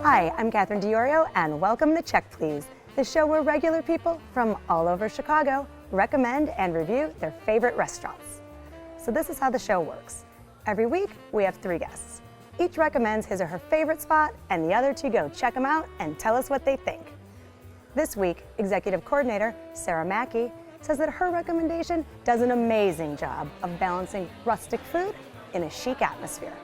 Hi, I'm Catherine DiOrio, and welcome to Check Please, the show where regular people from all over Chicago recommend and review their favorite restaurants. So this is how the show works. Every week, we have 3 guests. Each recommends his or her favorite spot, and the other 2 go check them out and tell us what they think. This week, Executive Coordinator Sarah Mackey says that her recommendation does an amazing job of balancing rustic food in a chic atmosphere.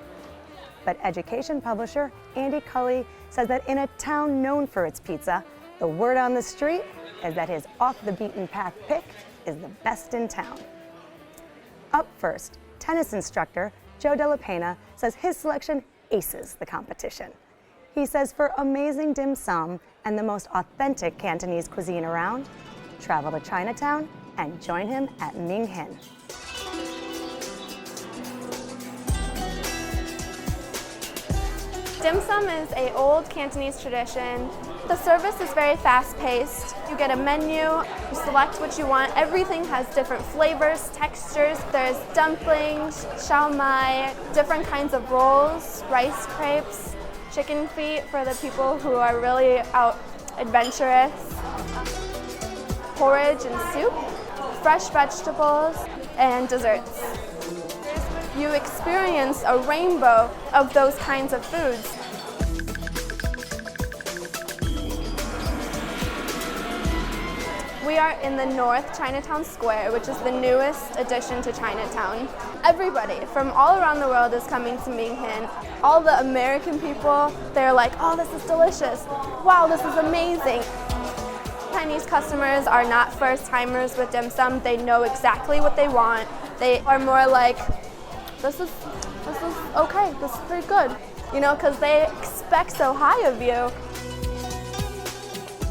But education publisher Andy Cully says that in a town known for its pizza, the word on the street is that his off-the-beaten-path pick is the best in town. Up first, tennis instructor Joe Della Pena says his selection aces the competition. He says for amazing dim sum and the most authentic Cantonese cuisine around, travel to Chinatown and join him at MingHin. Dim sum is an old Cantonese tradition. The service is very fast-paced. You get a menu, you select what you want. Everything has different flavors, textures. There's dumplings, shao mai, different kinds of rolls, rice crepes, chicken feet for the people who are really out adventurous, porridge and soup, fresh vegetables, and desserts. You experience a rainbow of those kinds of foods. We are in the North Chinatown Square, which is the newest addition to Chinatown. Everybody from all around the world is coming to MingHin. All the American people, they're like, oh, this is delicious. Wow, this is amazing. Chinese customers are not first-timers with dim sum. They know exactly what they want. They are more like, this is okay, this is pretty good, you know, because they expect so high of you.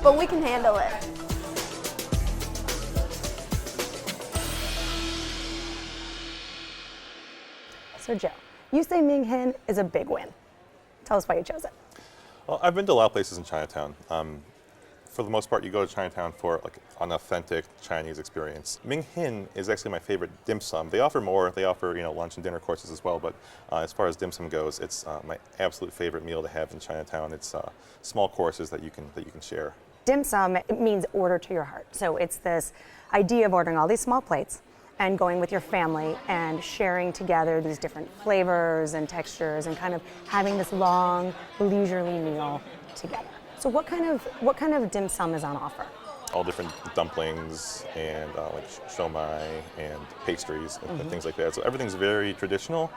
But we can handle it. So Joe, you say MingHin is a big win. Tell us why you chose it. Well, I've been to a lot of places in Chinatown. For the most part, you go to Chinatown for like an authentic Chinese experience. MingHin is actually my favorite dim sum. They offer more. They offer lunch and dinner courses as well. But as far as dim sum goes, it's my absolute favorite meal to have in Chinatown. It's small courses that you can share. Dim sum, it means order to your heart. So it's this idea of ordering all these small plates and going with your family and sharing together these different flavors and textures and kind of having this long, leisurely meal together. So what kind of dim sum is on offer? All different dumplings and like shao mai and pastries and things like that. So everything's very traditional.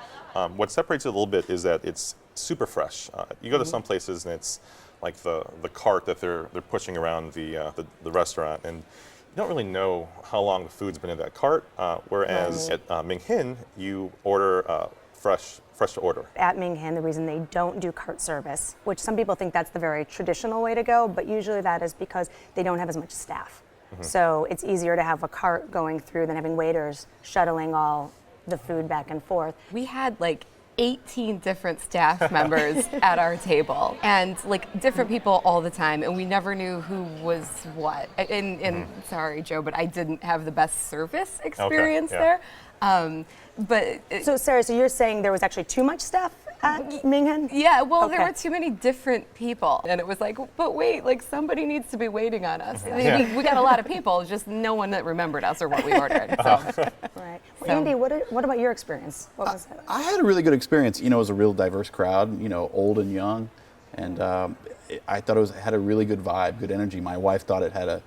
What separates it a little bit is that it's super fresh. You go to some places and it's like the cart that they're pushing around the restaurant, and you don't really know how long the food's been in that cart. Whereas at MingHin, you order fresh to order. At MingHin, the reason they don't do cart service, which some people think that's the very traditional way to go, but usually that is because they don't have as much staff. So it's easier to have a cart going through than having waiters shuttling all the food back and forth. We had like 18 different staff members at our table, and like different people all the time, and we never knew who was what. And sorry, Joe, but I didn't have the best service experience there. So Sarah, so you're saying there was actually too much staff at MingHin? Yeah, well, there were too many different people, and it was like, but wait, like somebody needs to be waiting on us. We got a lot of people, just no one that remembered us or what we ordered. So. Right. Well, Andy, what about your experience? What was it? I had a really good experience. It was a real diverse crowd, old and young, and I thought it had a really good vibe, good energy. My wife thought it had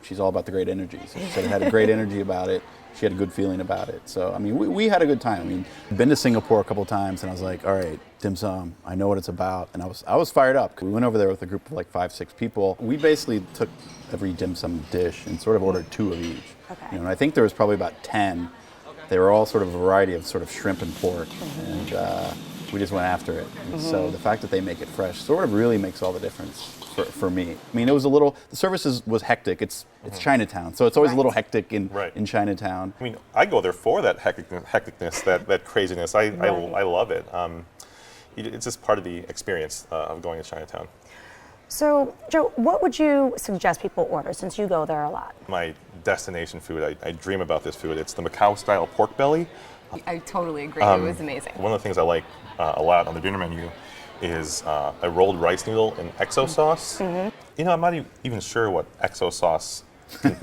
she's all about the great energy, so she said it had a great energy about it. She had a good feeling about it. So, we had a good time. I've been to Singapore a couple times, and I was like, all right, dim sum, I know what it's about. And I was fired up. We went over there with a group of like 5-6 people. We basically took every dim sum dish and sort of ordered 2 of each. Okay. And I think there was probably about 10. They were all sort of a variety of sort of shrimp and pork. And we just went after it. And so the fact that they make it fresh sort of really makes all the difference for me. It was the service was hectic. It's Chinatown, so it's always a little hectic in Chinatown. I go there for that hecticness, that craziness. I love it. It's just part of the experience of going to Chinatown. So, Joe, what would you suggest people order since you go there a lot? My destination food, I dream about this food. It's the Macau-style pork belly. I totally agree. It was amazing. One of the things I like a lot on the dinner menu is a rolled rice noodle in XO sauce. You know, I'm not even sure what XO sauce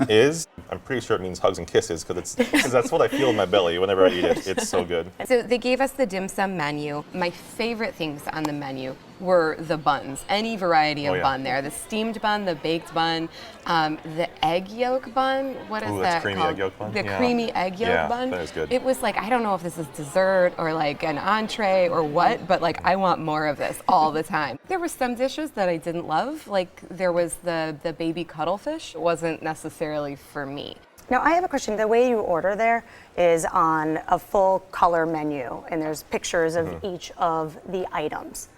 is. I'm pretty sure it means hugs and kisses because that's what I feel in my belly whenever I eat it. It's so good. So they gave us the dim sum menu. My favorite things on the menu were the buns, any variety of bun there. The steamed bun, the baked bun, the egg yolk bun. What is that creamy called? egg yolk bun? The creamy egg yolk bun. That is good. It was like, I don't know if this is dessert or like an entree or what, but like I want more of this all the time. There were some dishes that I didn't love. Like there was the baby cuttlefish. It wasn't necessarily for me. Now, I have a question. The way you order there is on a full color menu, and there's pictures of each of the items.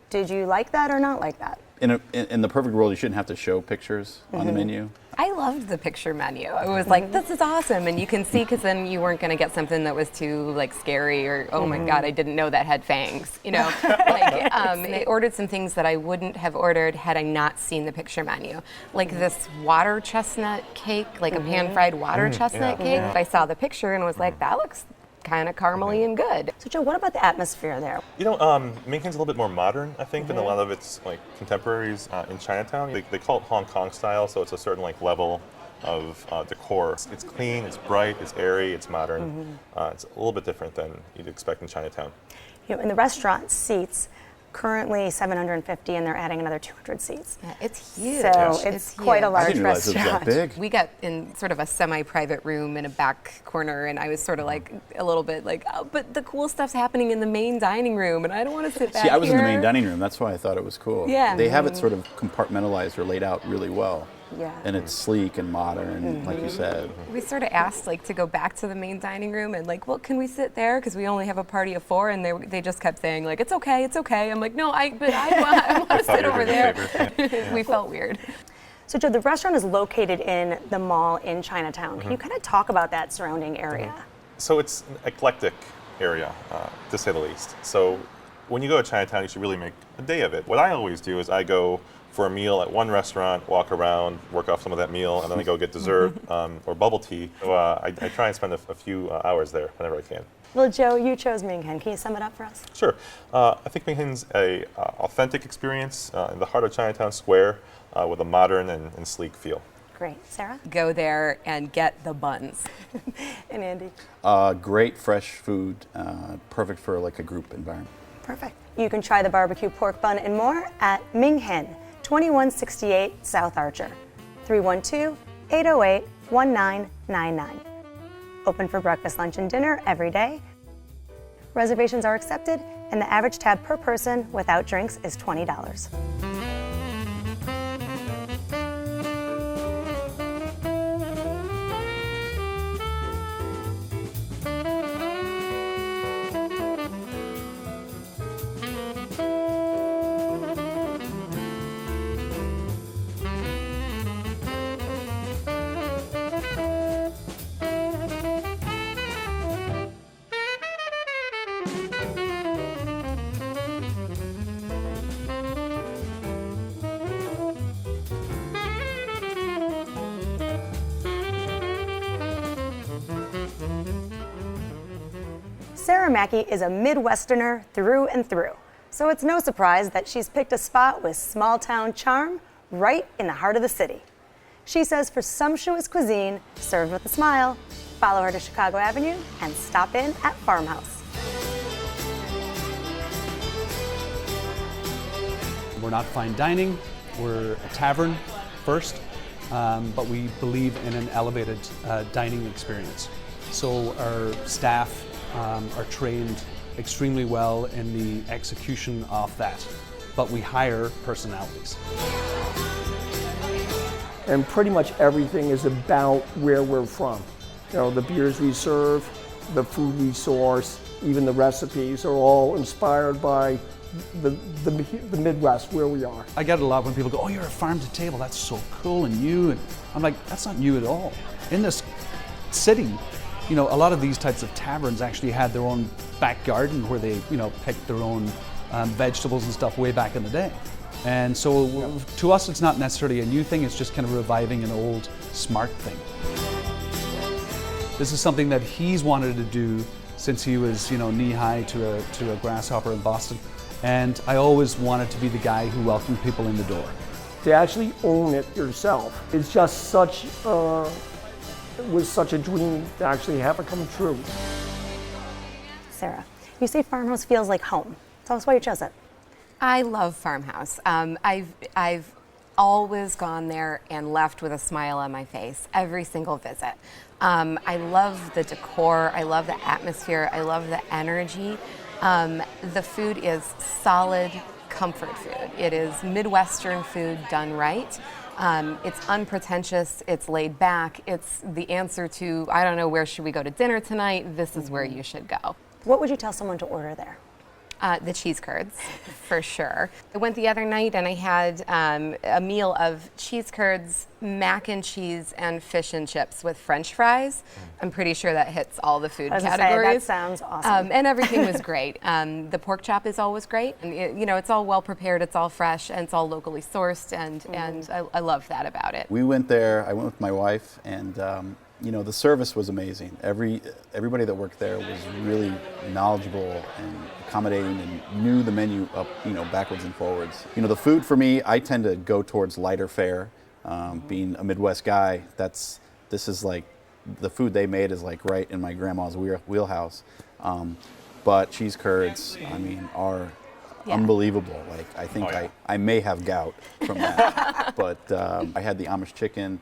Did you like that or not like that? In the perfect world, you shouldn't have to show pictures on the menu. I loved the picture menu. I was like, this is awesome. And you can see, because then you weren't going to get something that was too like scary or, oh my God, I didn't know that had fangs. You know, like I ordered some things that I wouldn't have ordered had I not seen the picture menu. Like this water chestnut cake, like a pan-fried water chestnut cake. I saw the picture and was like, that looks kind of caramely and good. So Joe, what about the atmosphere there? You know, MingHin's a little bit more modern, I think, than a lot of its like contemporaries in Chinatown. They call it Hong Kong style, so it's a certain like level of decor. It's clean, it's bright, it's airy, it's modern. It's a little bit different than you'd expect in Chinatown. You know, in the restaurant seats, currently 750, and they're adding another 200 seats. Yeah, it's huge. So it's quite a huge. I large didn't realize it was restaurant. that big. We got in sort of a semi-private room in a back corner, and I was sort of like a little bit like, oh, but the cool stuff's happening in the main dining room, and I don't want to sit back See, I was in the main here. dining room. That's why I thought it was cool. Yeah. They have it sort of compartmentalized or laid out really well. Yeah. And it's sleek and modern, like you said. We sort of asked like to go back to the main dining room and like, well, can we sit there? Because we only have a party of 4, and they just kept saying like, it's okay, it's okay. I'm like, no, I want to sit over there. We felt weird. So Joe, the restaurant is located in the mall in Chinatown. Can you kind of talk about that surrounding area? So it's an eclectic area, to say the least. So when you go to Chinatown, you should really make a day of it. What I always do is I go for a meal at one restaurant, walk around, work off some of that meal, and then I go get dessert or bubble tea. So I try and spend a few hours there whenever I can. Well, Joe, you chose MingHin. Can you sum it up for us? Sure. I think MingHin's a authentic experience in the heart of Chinatown Square with a modern and sleek feel. Great. Sarah? Go there and get the buns. And Andy? Great fresh food, perfect for like a group environment. Perfect. You can try the barbecue pork bun and more at MingHin, 2168 South Archer, 312-808-1999. Open for breakfast, lunch, and dinner every day. Reservations are accepted, and the average tab per person without drinks is $20. Sarah Mackey is a Midwesterner through and through, so it's no surprise that she's picked a spot with small-town charm right in the heart of the city. She says for sumptuous cuisine served with a smile, follow her to Chicago Avenue and stop in at Farmhouse. We're not fine dining, we're a tavern first, but we believe in an elevated dining experience. So our staff are trained extremely well in the execution of that, but we hire personalities. And pretty much everything is about where we're from. You know, the beers we serve, the food we source, even the recipes are all inspired by the Midwest, where we are. I get it a lot when people go, oh, you're a farm to table, that's so cool and new. And I'm like, that's not new at all. In this city, you know, a lot of these types of taverns actually had their own back garden where they, you know, picked their own vegetables and stuff way back in the day. And so to us, it's not necessarily a new thing, it's just kind of reviving an old smart thing. This is something that he's wanted to do since he was, knee-high to a grasshopper in Boston. And I always wanted to be the guy who welcomed people in the door. To actually own it yourself, it's just it was such a dream to actually have it come true. Sarah, you say Farmhouse feels like home. Tell us why you chose it. I love Farmhouse. I've always gone there and left with a smile on my face every single visit. I love the decor, I love the atmosphere, I love the energy. The food is solid comfort food. It is Midwestern food done right. It's unpretentious, it's laid back, it's the answer to, I don't know, where should we go to dinner tonight? This is where you should go. What would you tell someone to order there? The cheese curds, for sure. I went the other night and I had a meal of cheese curds, mac and cheese, and fish and chips with French fries. I'm pretty sure that hits all the food categories. That sounds awesome. And everything was great. The pork chop is always great. And it's all well prepared, it's all fresh, and it's all locally sourced, and I love that about it. We went there, I went with my wife, and the service was amazing. Everybody that worked there was really knowledgeable and accommodating and knew the menu up, backwards and forwards. The food for me, I tend to go towards lighter fare. Being a Midwest guy, this is like, the food they made is like right in my grandma's wheelhouse. But cheese curds, are unbelievable. Like, I think I may have gout from that. But I had the Amish chicken,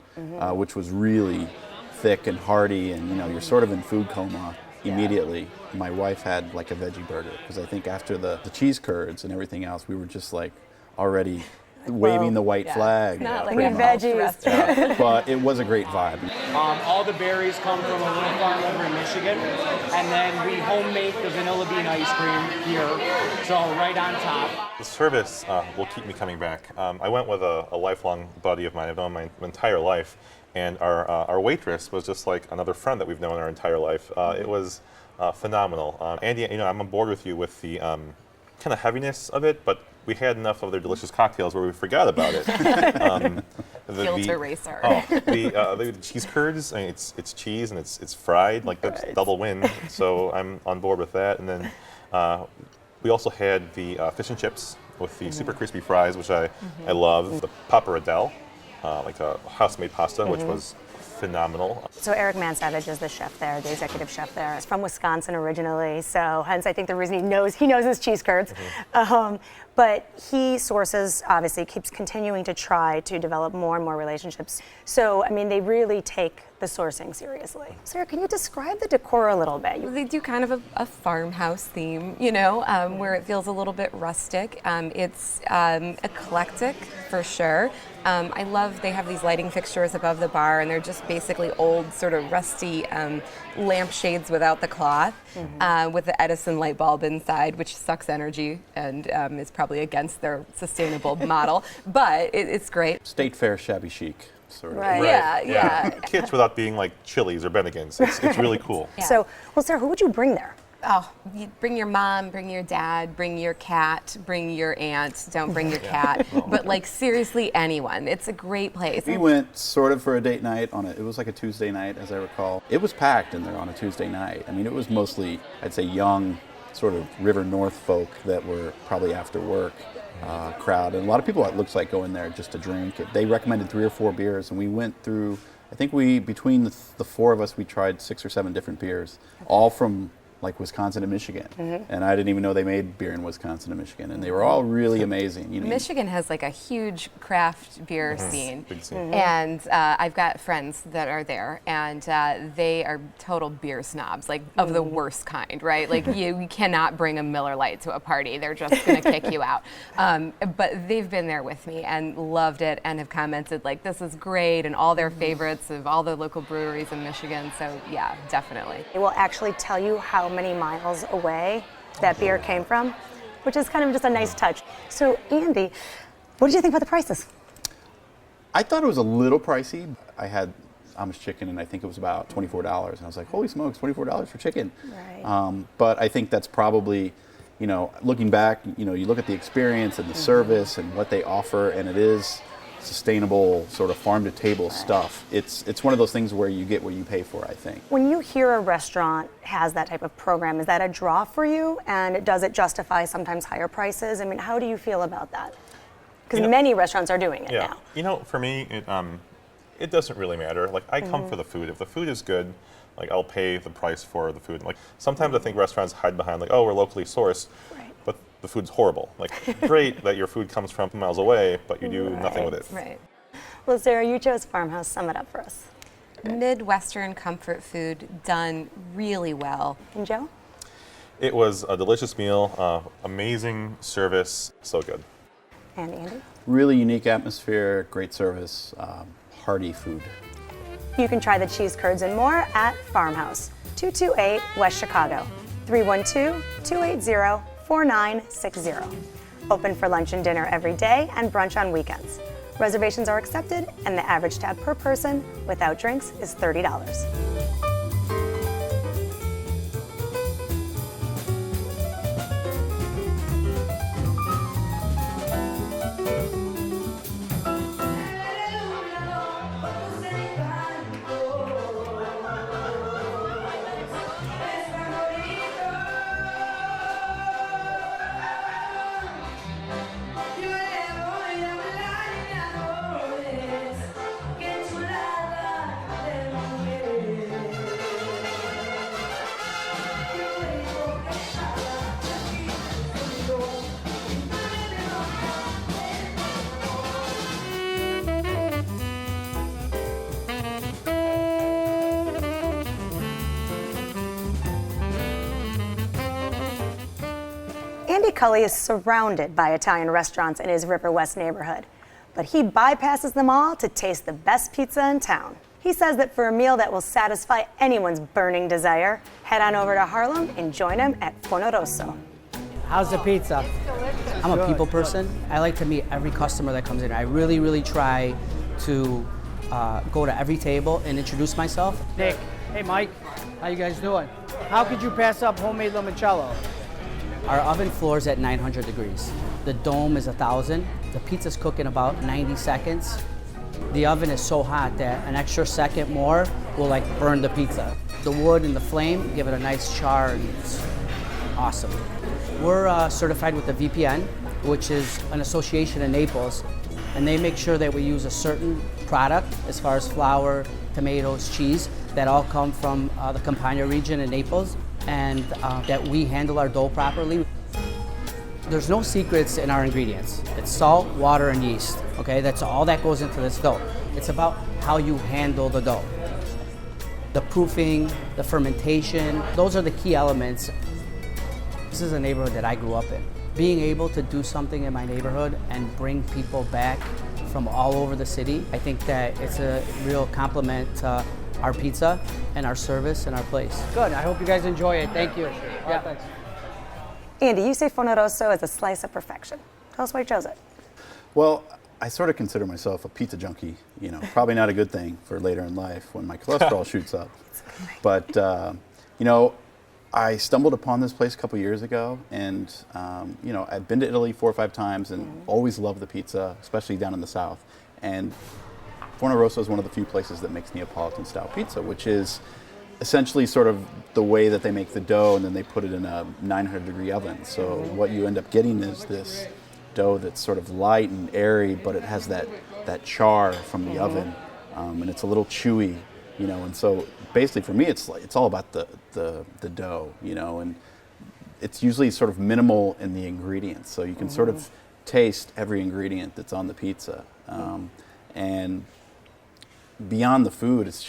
which was really thick and hearty, and you're sort of in food coma immediately. My wife had like a veggie burger, because I think after the cheese curds and everything else, we were just like already waving the white flag. Not like a veggies restaurant. But it was a great vibe. All the berries come from a little farm over in Michigan, and then we homemade the vanilla bean ice cream here, so right on top. The service will keep me coming back. I went with a lifelong buddy of mine I've known my entire life, and our waitress was just like another friend that we've known our entire life. It was phenomenal. Andy, I'm on board with you with the kind of heaviness of it, but we had enough of their delicious cocktails where we forgot about it. Guilt eraser. The cheese curds, it's cheese and it's fried, like that's double win. So I'm on board with that. And then we also had the fish and chips with the super crispy fries, which I love. The pappardelle, like a house-made pasta, which was phenomenal. So Eric Mansavage is the chef there, the executive chef there. He's from Wisconsin originally, so hence I think the reason he knows his cheese curds. But he sources, obviously, keeps continuing to try to develop more and more relationships. So, they really take the sourcing seriously. Sarah, can you describe the decor a little bit? They do kind of a farmhouse theme, where it feels a little bit rustic. It's eclectic, for sure. I love they have these lighting fixtures above the bar, and they're just basically old, sort of rusty lampshades without the cloth, with the Edison light bulb inside, which sucks energy and is probably against their sustainable model. But it's great. State Fair shabby chic, sort of. Right. Yeah. Kitsch without being like Chili's or Bennigan's. It's really cool. Yeah. So, Sarah, who would you bring there? Oh, you bring your mom, bring your dad, bring your cat, bring your aunt. Don't bring your cat. But like seriously, anyone. It's a great place. We went sort of for a date night it was like a Tuesday night, as I recall. It was packed in there on a Tuesday night. It was mostly, I'd say, young, sort of River North folk that were probably after work crowd. And a lot of people, it looks like, go in there just to drink. They recommended 3 or 4 beers, and we went through, I think between the 4 of us, we tried 6 or 7 different beers, all from like Wisconsin and Michigan. And I didn't even know they made beer in Wisconsin and Michigan, and they were all really amazing. Michigan has like a huge craft beer scene. Big scene. And I've got friends that are there, and they are total beer snobs, like of the worst kind, right? Like you cannot bring a Miller Lite to a party. They're just gonna kick you out. But they've been there with me and loved it, and have commented like, this is great, and all their favorites of all the local breweries in Michigan. So yeah, definitely. It will actually tell you how many miles away that beer came from, which is kind of just a nice touch. So Andy, what did you think about the prices? I thought it was a little pricey. I had Amish chicken, and I think it was about $24, and I was like, holy smokes, $24 for chicken. Right. But I think that's probably, looking back, you look at the experience and the service and what they offer, and it is sustainable sort of farm to table stuff. It's one of those things where you get what you pay for, I think. When you hear a restaurant has that type of program, is that a draw for you? And does it justify sometimes higher prices? I mean, how do you feel about that? Because many restaurants are doing it now. You know, for me, it doesn't really matter. Like, I come for the food. If the food is good, like, I'll pay the price for the food. Like, sometimes I think restaurants hide behind, like, oh, we're locally sourced, but the food's horrible. Like, great that your food comes from miles away, but you do nothing with it. Right. Well, Sarah, you chose Farmhouse. Sum it up for us. Midwestern comfort food done really well. And Joe? It was a delicious meal, amazing service, so good. And Andy? Really unique atmosphere, great service, hearty food. You can try the cheese curds and more at Farmhouse, 228 West Chicago, 312-280-4960. Open for lunch and dinner every day and brunch on weekends. Reservations are accepted, and the average tab per person without drinks is $30. Andy Cully is surrounded by Italian restaurants in his River West neighborhood, but he bypasses them all to taste the best pizza in town. He says that for a meal that will satisfy anyone's burning desire, head on over to Harlem and join him at Forno Rosso. How's the pizza? I'm a people person. I like to meet every customer that comes in. I really, really try to go to every table and introduce myself. Nick, hey Mike, how you guys doing? How could you pass up homemade limoncello? Our oven floor's at 900 degrees. The dome is 1,000. The pizza's cooked in about 90 seconds. The oven is so hot that an extra second more will like burn the pizza. The wood and the flame give it a nice char and it's awesome. We're certified with the VPN, which is an association in Naples, and they make sure that we use a certain product as far as flour, tomatoes, cheese, that all come from the Campania region in Naples, and that we handle our dough properly. There's no secrets in our ingredients. It's salt, water, and yeast, okay? That's all that goes into this dough. It's about how you handle the dough. The proofing, the fermentation, those are the key elements. This is a neighborhood that I grew up in. Being able to do something in my neighborhood and bring people back from all over the city, I think that it's a real compliment to our pizza and our service and our place. Good, I hope you guys enjoy it. Thank you. Yeah, thanks. Andy, you say Forno Rosso is a slice of perfection. Tell us why you chose it. Well, I sort of consider myself a pizza junkie, you know, probably not a good thing for later in life when my cholesterol shoots up. But, you know, I stumbled upon this place a couple years ago, and, you know, I've been to Italy 4 or 5 times and always loved the pizza, especially down in the South. And Forno Rosso is one of the few places that makes Neapolitan-style pizza, which is essentially sort of the way that they make the dough, and then they put it in a 900-degree oven. So what you end up getting is this dough that's sort of light and airy, but it has that char from the oven, and it's a little chewy, you know. And so basically for me, it's all about the dough, you know, and it's usually sort of minimal in the ingredients, so you can sort of taste every ingredient that's on the pizza, and beyond the food, it's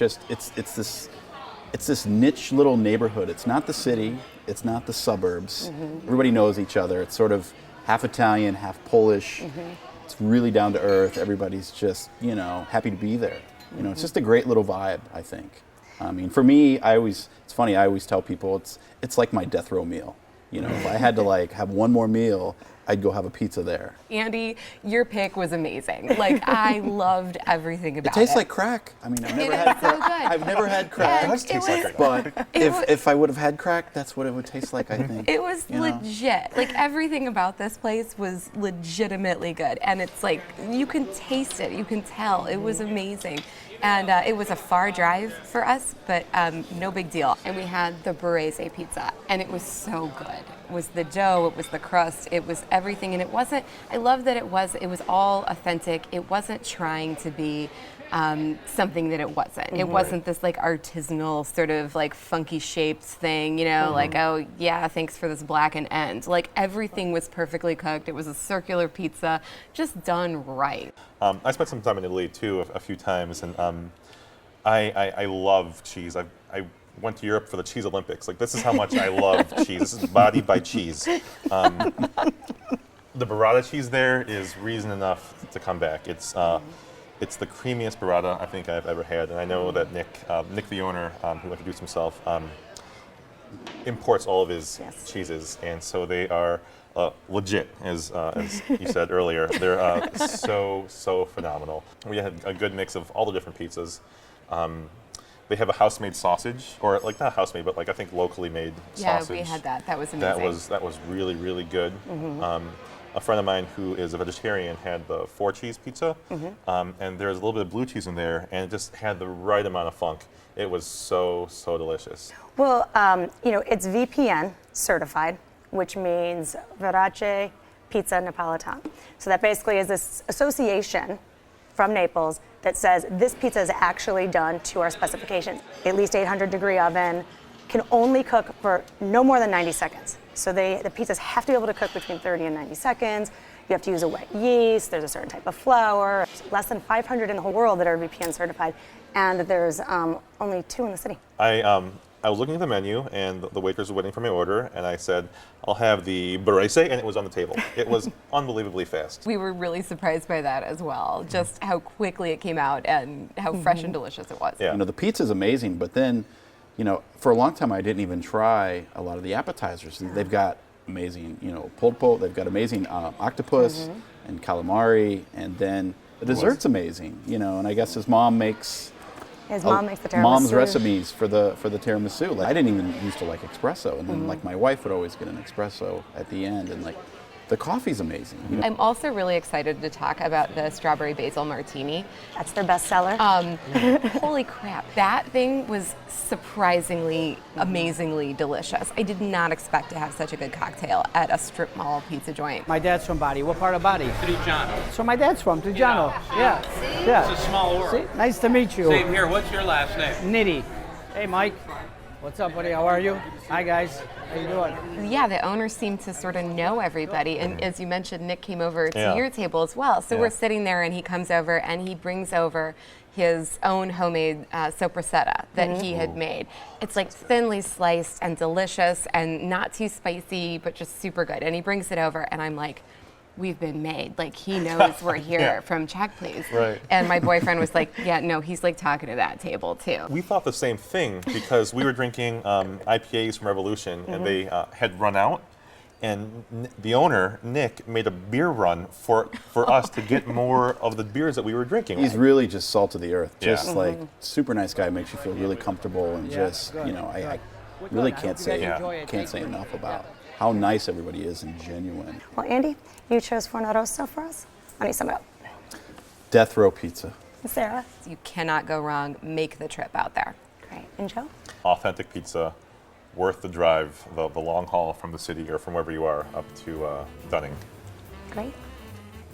this niche little neighborhood. It's not the city, it's not the suburbs. Everybody knows each other. It's sort of half Italian, half Polish. It's really down to earth. Everybody's just, you know, happy to be there. You know, it's just a great little vibe, I think. I mean, for me, it's funny, I always tell people it's like my death row meal. You know, if I had to like have one more meal, I'd go have a pizza there. Andy, your pick was amazing. Like, I loved everything about it. It tastes like crack. I mean, I've never It had is so crack. good. I've never had crack. It does taste like crack. But if I would have had crack, that's what it would taste like, I think. It was legit. Like, everything about this place was legitimately good. And it's like, you can taste it. You can tell. It was amazing. And it was a far drive for us, but no big deal. And we had the Barese pizza, and it was so good. It was the dough, it was the crust, it was everything. And it wasn't, I love that it was all authentic. It wasn't trying to be something that it wasn't. It wasn't this like artisanal sort of like funky shaped thing, you know, like, oh yeah, thanks for this blackened end. Like everything was perfectly cooked. It was a circular pizza, just done right. I spent some time in Italy too, a few times, and I love cheese. I went to Europe for the cheese Olympics. Like, this is how much I love cheese. This is bodied by cheese. The burrata cheese there is reason enough to come back. It's the creamiest burrata I think I've ever had, and I know that Nick the owner, who introduced himself, imports all of his cheeses, and so they are legit, as you said earlier. They're so phenomenal. We had a good mix of all the different pizzas. They have a house-made sausage, or like not house-made, but like I think locally made sausage. Yeah, we had that. That was amazing. That was really good. A friend of mine who is a vegetarian had the 4-cheese pizza, and there's a little bit of blue cheese in there, and it just had the right amount of funk. It was so delicious. Well, it's VPN certified, which means Verace Pizza Napolitana. So that basically is this association from Naples that says this pizza is actually done to our specifications. At least 800-degree oven, can only cook for no more than 90 seconds. So the pizzas have to be able to cook between 30 and 90 seconds. You have to use a wet yeast. There's a certain type of flour. There's less than 500 in the whole world that are VPN certified, and there's only 2 in the city. I was looking at the menu, and the waiters were waiting for my order, and I said, I'll have the Barese, and it was on the table. It was unbelievably fast. We were really surprised by that as well, just how quickly it came out and how fresh and delicious it was. Yeah. The pizza's amazing, but then, for a long time I didn't even try a lot of the appetizers. They've got amazing, polpo, they've got amazing octopus and calamari, and then the dessert's amazing, and I guess his mom makes His mom makes the tiramisu. Mom's recipes for the tiramisu. Like, I didn't even used to like espresso, and then like my wife would always get an espresso at the end, and like the coffee's amazing. I'm also really excited to talk about the strawberry basil martini. That's their best seller. Holy crap, that thing was surprisingly, amazingly delicious. I did not expect to have such a good cocktail at a strip mall pizza joint. My dad's from Bari. What part of Bari? Trujano. So my dad's from Trujano. Yeah. Yeah. It's a small world. See? Nice to meet you. Same here. What's your last name? Nitty. Hey, Mike. What's up, buddy? How are you? Hi, guys. How you doing? Yeah, the owners seem to sort of know everybody. And as you mentioned, Nick came over to your table as well. So we're sitting there, and he comes over, and he brings over his own homemade sopressata that he had made. It's like thinly sliced and delicious and not too spicy, but just super good. And he brings it over, and I'm like, we've been made. Like, he knows we're here from Check Please. Right. And my boyfriend was like, yeah, no, he's like talking to that table too. We thought the same thing because we were drinking IPAs from Revolution, and they had run out. And the owner, Nick, made a beer run for us to get more of the beers that we were drinking. He's really just salt of the earth. Just like super nice guy, makes you feel really comfortable, and just I really can't say enough about how nice everybody is and genuine. Well, Andy, you chose Forno Rosso for us. Let me sum it up. Death row pizza. Sarah? You cannot go wrong. Make the trip out there. Great. And Joe? Authentic pizza, worth the drive, the long haul from the city or from wherever you are up to Dunning. Great.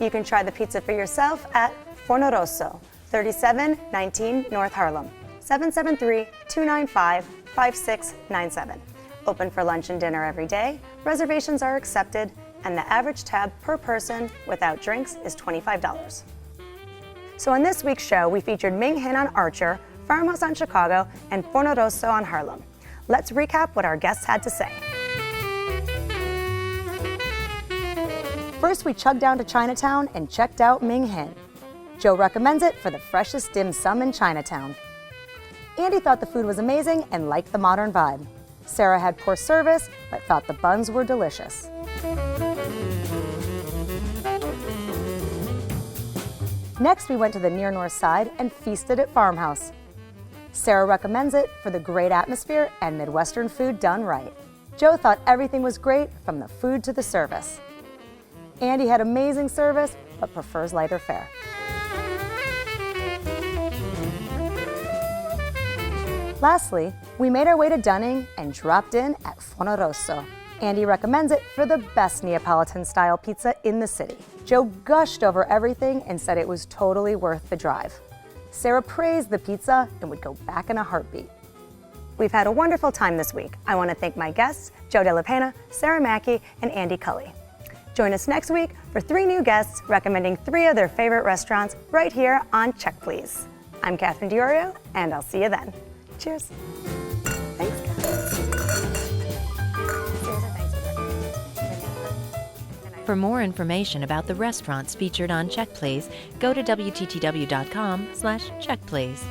You can try the pizza for yourself at Forno Rosso, 3719 North Harlem, 773-295-5697. Open for lunch and dinner every day. Reservations are accepted, and the average tab per person without drinks is $25. So on this week's show, we featured MingHin on Archer, Farmhouse on Chicago, and Forno Rosso on Harlem. Let's recap what our guests had to say. First, we chugged down to Chinatown and checked out MingHin. Joe recommends it for the freshest dim sum in Chinatown. Andy thought the food was amazing and liked the modern vibe. Sarah had poor service, but thought the buns were delicious. Next, we went to the near north side and feasted at Farmhouse. Sarah recommends it for the great atmosphere and Midwestern food done right. Joe thought everything was great from the food to the service. Andy had amazing service, but prefers lighter fare. Lastly, we made our way to Dunning and dropped in at Forno Rosso. Andy recommends it for the best Neapolitan-style pizza in the city. Joe gushed over everything and said it was totally worth the drive. Sarah praised the pizza and would go back in a heartbeat. We've had a wonderful time this week. I want to thank my guests, Joe Della Pena, Sarah Mackey, and Andy Cully. Join us next week for 3 new guests recommending 3 of their favorite restaurants right here on Check Please. I'm Catherine DiOrio, and I'll see you then. Cheers. Thanks, guys. For more information about the restaurants featured on Check Please, go to WTTW.com/checkplease.